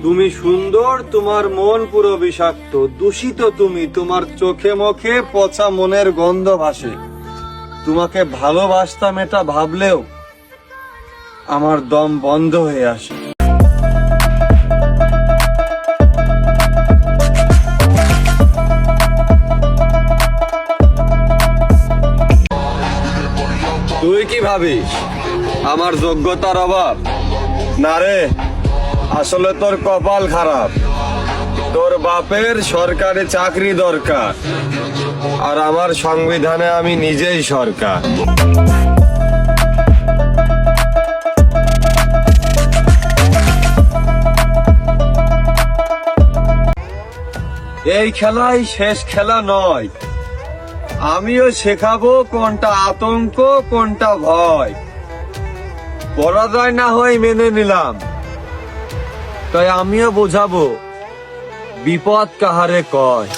তুমি সুন্দর, তোমার মন পুরো বিষাক্ত, দূষিত তুমি, তোমার চোখে মুখে পচা মনের গন্ধ ভাসে। তোমাকে ভালোবাসতাম এটা ভাবলেও আমার দম বন্ধ হয়ে আসে। তুই কি ভাবিস আমার যোগ্যতার অভাব? না রে, আসলে তোর কপাল খারাপ। তোর বাপের সরকারি চাকরি দরকার, আর আমার সংবিধানে আমি নিজেই সরকার। এই খেলাই শেষ খেলা নয়, আমিও শেখাবো কোনটা আতঙ্ক কোনটা ভয়। পরাজয় না হয় মেনে নিলাম, তাই আমিও বোঝাবো বিপদ কাহারে কয়।